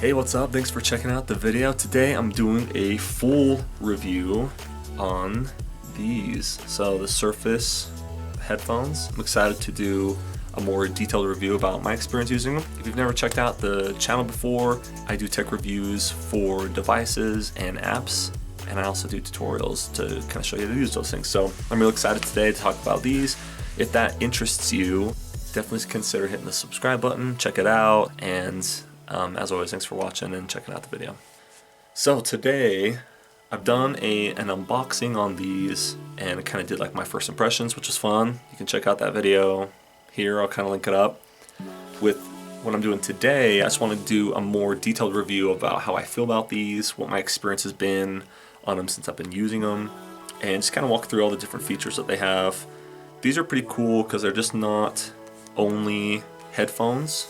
Hey, what's up? Thanks for checking out the video. Today I'm doing a full review on these. So the Surface headphones. I'm excited to do a more detailed review about my experience using them. If you've never checked out the channel before, I do tech reviews for devices and apps, and I also do tutorials to kind of show you how to use those things. So I'm really excited today to talk about these. If that interests you, definitely consider hitting the subscribe button, check it out, and as always, thanks for watching and checking out the video. So today, I've done an unboxing on these, and I kind of did like my first impressions, which was fun. You can check out that video here. I'll kind of link it up. With what I'm doing today, I just want to do a more detailed review about how I feel about these, what my experience has been on them since I've been using them, and just kind of walk through all the different features that they have. These are pretty cool because they're just not only headphones.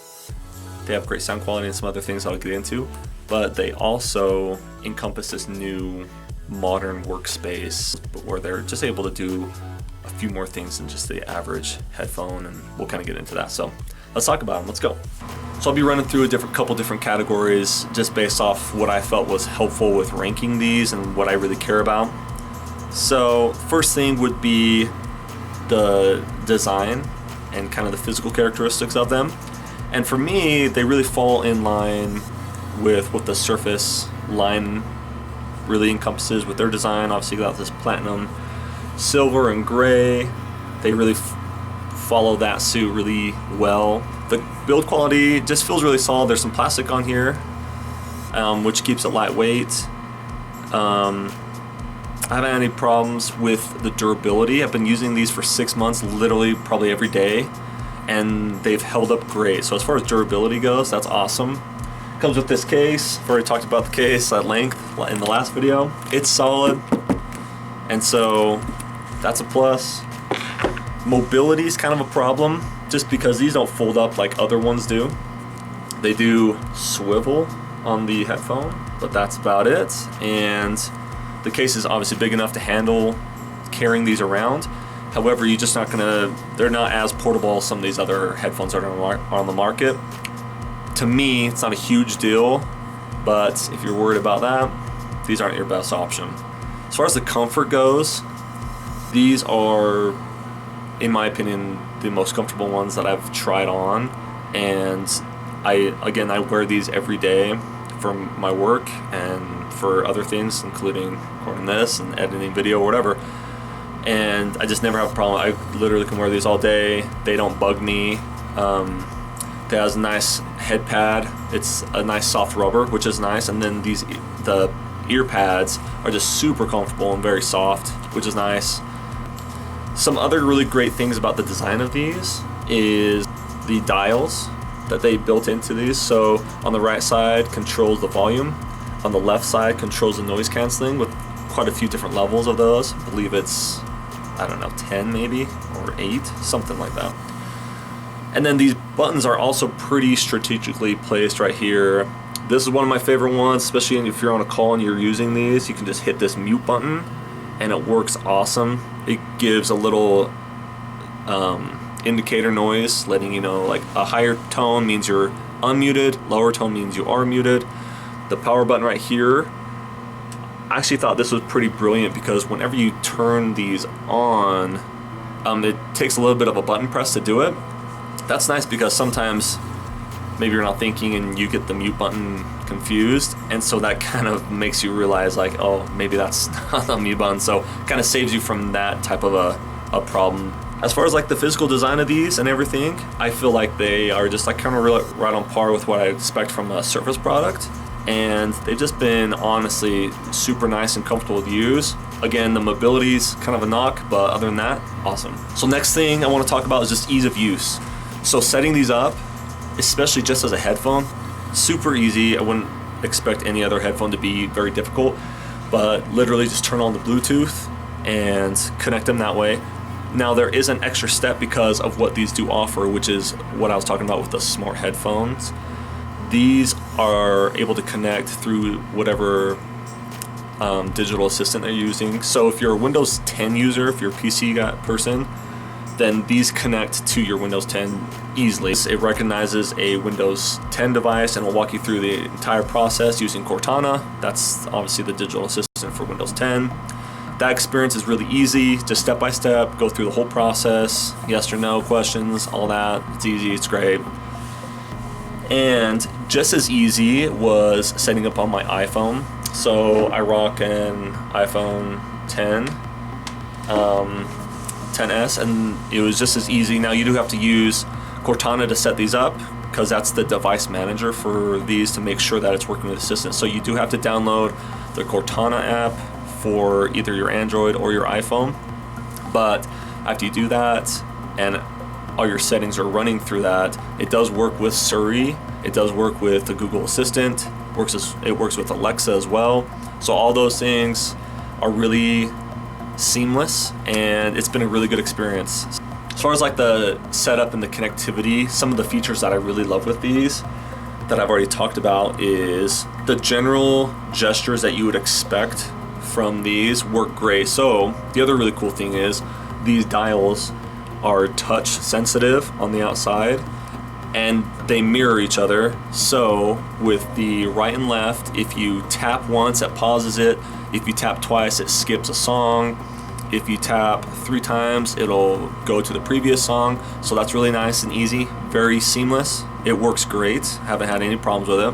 They have great sound quality and some other things I'll get into, but they also encompass this new modern workspace where they're just able to do a few more things than just the average headphone, and we'll kind of get into that. So let's talk about them. Let's go. So I'll be running through a couple different categories just based off what I felt was helpful with ranking these and what I really care about. So first thing would be the design and kind of the physical characteristics of them. And for me, they really fall in line with what the Surface line really encompasses with their design. Obviously, you got this platinum, silver, and gray. They really follow that suit really well. The build quality just feels really solid. There's some plastic on here, which keeps it lightweight. I haven't had any problems with the durability. I've been using these for 6 months, literally probably every day, and they've held up great. So as far as durability goes, that's awesome. Comes with this case. I've already talked about the case at length in the last video. It's solid, and so that's a plus. Mobility is kind of a problem just because these don't fold up like other ones do. They do swivel on the headphone, but that's about it. And the case is obviously big enough to handle carrying these around. However, they're not as portable as some of these other headphones that are on the market. To me, it's not a huge deal, but if you're worried about that, these aren't your best option. As far as the comfort goes, these are, in my opinion, the most comfortable ones that I've tried on. And I wear these every day for my work and for other things, including recording this and editing video or whatever. And I just never have a problem. I literally can wear these all day. They don't bug me. They has a nice head pad. It's a nice soft rubber, which is nice. And then the ear pads are just super comfortable and very soft, which is nice. Some other really great things about the design of these is the dials that they built into these. So on the right side controls the volume. On the left side controls the noise canceling with quite a few different levels of those. I believe it's, I don't know, 10 maybe, or 8, something like that. And then these buttons are also pretty strategically placed right here. This is one of my favorite ones, especially if you're on a call and you're using these. You can just hit this mute button and it works awesome. It gives a little indicator noise letting you know, like, a higher tone means you're unmuted, lower tone means you are muted. The power button right here, I actually thought this was pretty brilliant because whenever you turn these on, it takes a little bit of a button press to do it. That's nice because sometimes maybe you're not thinking and you get the mute button confused, and so that kind of makes you realize, like, oh, maybe that's not the mute button. So kind of saves you from that type of a problem. As far as like the physical design of these and everything, I feel like they are just like kind of right on par with what I expect from a Surface product. And they've just been honestly super nice and comfortable to use. Again, the mobility's kind of a knock, but other than that, awesome. So next thing I want to talk about is just ease of use. So setting these up, especially just as a headphone, super easy. I wouldn't expect any other headphone to be very difficult, but literally just turn on the Bluetooth and connect them that way. Now there is an extra step because of what these do offer, which is what I was talking about with the smart headphones. These are able to connect through whatever digital assistant they're using. So if you're a Windows 10 user, if you're a PC person, then these connect to your Windows 10 easily. It recognizes a Windows 10 device and will walk you through the entire process using Cortana. That's obviously the digital assistant for Windows 10. That experience is really easy, just step by step, go through the whole process, yes or no questions, all that. It's easy, it's great. And just as easy was setting up on my iPhone. So I rock an iPhone 10, 10s, and it was just as easy. Now you do have to use Cortana to set these up, because that's the device manager for these to make sure that it's working with Assistant. So you do have to download the Cortana app for either your Android or your iPhone. But after you do that and all your settings are running through that, it does work with Siri, it does work with the Google Assistant, it works with Alexa as well. So all those things are really seamless, and it's been a really good experience. As far as like the setup and the connectivity, some of the features that I really love with these that I've already talked about is the general gestures that you would expect from these work great. So the other really cool thing is these dials are touch sensitive on the outside, and they mirror each other. So with the right and left, if you tap once, it pauses it. If you tap twice, it skips a song. If you tap 3 times, it'll go to the previous song. So that's really nice and easy, very seamless. It works great, haven't had any problems with it.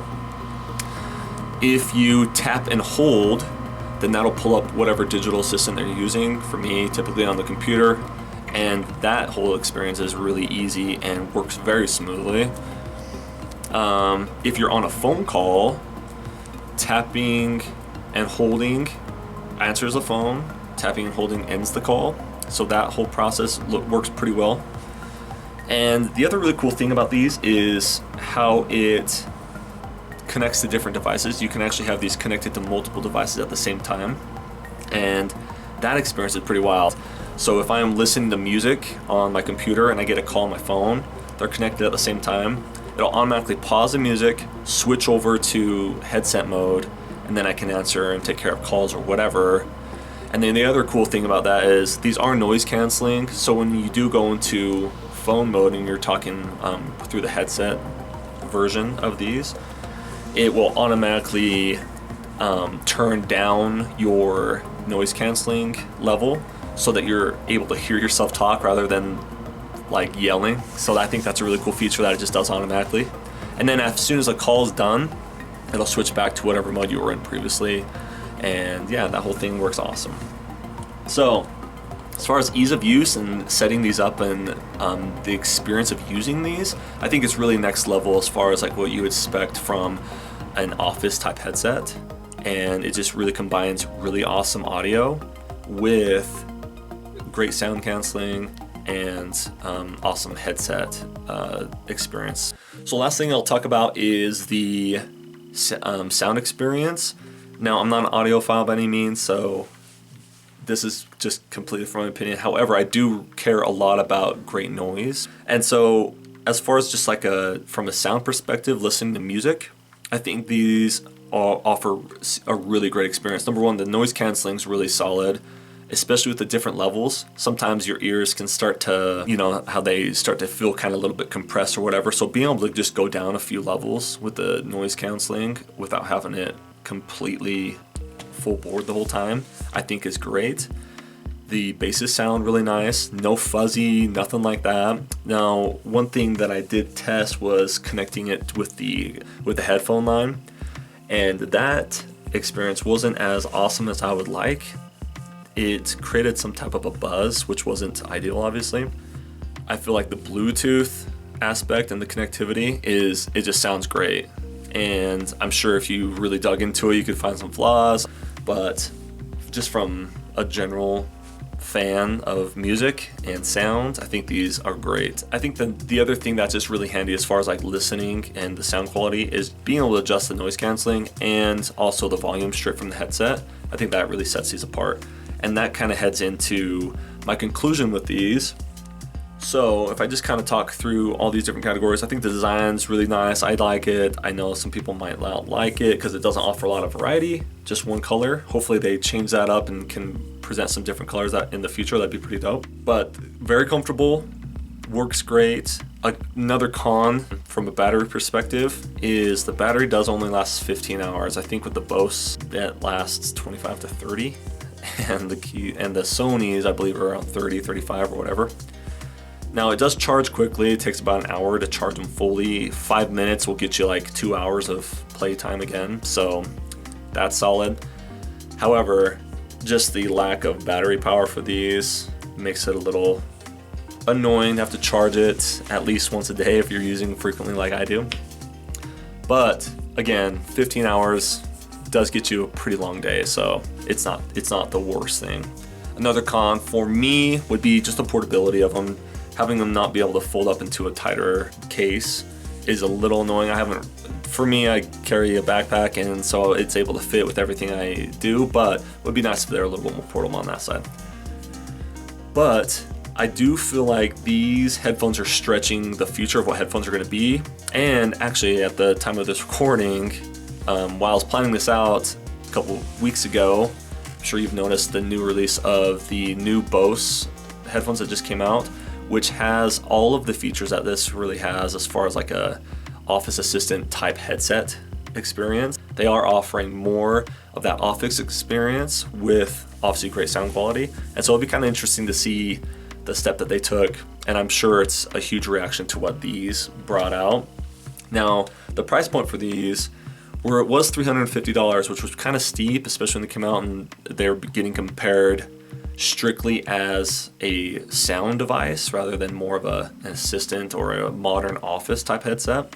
If you tap and hold, then that'll pull up whatever digital assistant they're using. For me, typically on the computer. And that whole experience is really easy and works very smoothly. If you're on a phone call, tapping and holding answers the phone, tapping and holding ends the call. So that whole process works pretty well. And the other really cool thing about these is how it connects to different devices. You can actually have these connected to multiple devices at the same time. And that experience is pretty wild. So if I'm listening to music on my computer and I get a call on my phone, they're connected at the same time. It'll automatically pause the music, switch over to headset mode, and then I can answer and take care of calls or whatever. And then the other cool thing about that is these are noise canceling. So when you do go into phone mode and you're talking through the headset version of these, it will automatically turn down your noise canceling level so that you're able to hear yourself talk rather than like yelling. So I think that's a really cool feature that it just does automatically. And then as soon as a call is done, it'll switch back to whatever mode you were in previously. And yeah, that whole thing works awesome. So as far as ease of use and setting these up and the experience of using these, I think it's really next level as far as like what you would expect from an office type headset. And it just really combines really awesome audio with great sound canceling and awesome headset experience. So last thing I'll talk about is the sound experience. Now, I'm not an audiophile by any means, so this is just completely from my opinion. However, I do care a lot about great noise. And so as far as just like from a sound perspective, listening to music, I think these offer a really great experience. Number one, the noise canceling is really solid, especially with the different levels. Sometimes your ears can start to, you know, how they start to feel kind of a little bit compressed or whatever. So being able to just go down a few levels with the noise canceling without having it completely full board the whole time, I think is great. The basses sound really nice, no fuzzy, nothing like that. Now, one thing that I did test was connecting it with the headphone line, and that experience wasn't as awesome as I would like. It created some type of a buzz, which wasn't ideal, obviously. I feel like the Bluetooth aspect and the connectivity it just sounds great. And I'm sure if you really dug into it, you could find some flaws, but just from a general fan of music and sound, I think these are great. I think the other thing that's just really handy as far as like listening and the sound quality is being able to adjust the noise canceling and also the volume straight from the headset. I think that really sets these apart. And that kind of heads into my conclusion with these. So if I just kind of talk through all these different categories, I think the design's really nice. I like it. I know some people might not like it because it doesn't offer a lot of variety, just one color. Hopefully they change that up and can present some different colors that in the future, that'd be pretty dope. But very comfortable, works great. Another con from a battery perspective is the battery does only last 15 hours. I think with the Bose it lasts 25 to 30, and the Sony's I believe are around 30, 35 or whatever. Now it does charge quickly. It takes about an hour to charge them fully. 5 minutes will get you like 2 hours of playtime again, so that's solid. However, just the lack of battery power for these makes it a little annoying to have to charge it at least once a day if you're using frequently like I do. But again, 15 hours does get you a pretty long day, so it's not the worst thing. Another con for me would be just the portability of them. Having them not be able to fold up into a tighter case is a little annoying. For me, I carry a backpack, and so it's able to fit with everything I do, but it would be nice if they're a little bit more portable on that side. But I do feel like these headphones are stretching the future of what headphones are going to be. And actually, at the time of this recording, while I was planning this out a couple weeks ago, I'm sure you've noticed the new release of the new Bose headphones that just came out, which has all of the features that this really has as far as like a office assistant type headset experience. They are offering more of that office experience with obviously great sound quality. And so it'll be kind of interesting to see the step that they took, and I'm sure it's a huge reaction to what these brought out. Now, the price point for these, where it was $350, which was kind of steep, especially when they came out and they're getting compared strictly as a sound device rather than more of an assistant or a modern office type headset.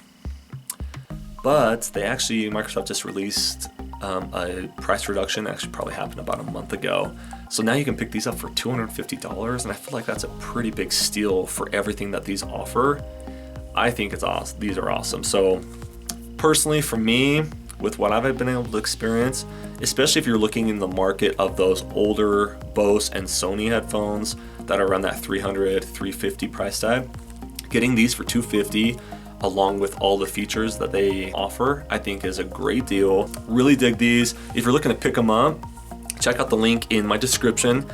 But Microsoft just released a price reduction. Actually probably happened about a month ago. So now you can pick these up for $250, and I feel like that's a pretty big steal for everything that these offer. I think it's awesome. These are awesome. So personally for me, with what I've been able to experience, especially if you're looking in the market of those older Bose and Sony headphones that are around that $300, $350 price tag, getting these for $250 along with all the features that they offer, I think is a great deal. Really dig these. If you're looking to pick them up, check out the link in my description.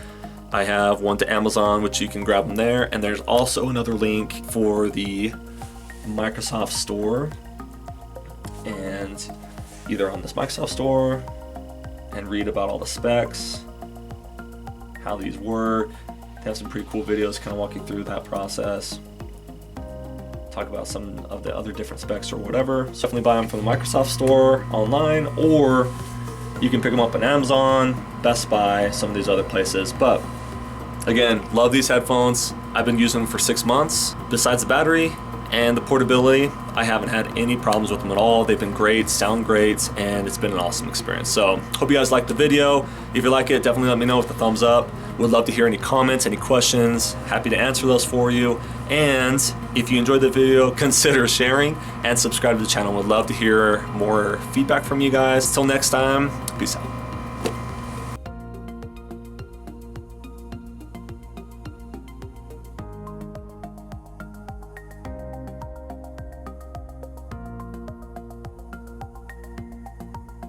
I have one to Amazon, which you can grab them there, and there's also another link for the Microsoft Store, and either on this Microsoft Store and read about all the specs, how these work. They have some pretty cool videos kind of walking through that process, talk about some of the other different specs or whatever. So definitely buy them from the Microsoft Store online, or you can pick them up on Amazon, Best Buy, some of these other places. But again, love these headphones. I've been using them for 6 months. Besides the battery and the portability, I haven't had any problems with them at all. They've been great, sound great, and it's been an awesome experience. So hope you guys liked the video. If you like it, definitely let me know with a thumbs up. Would love to hear any comments, any questions. Happy to answer those for you. And if you enjoyed the video, consider sharing and subscribe to the channel. Would love to hear more feedback from you guys. Till next time, peace out.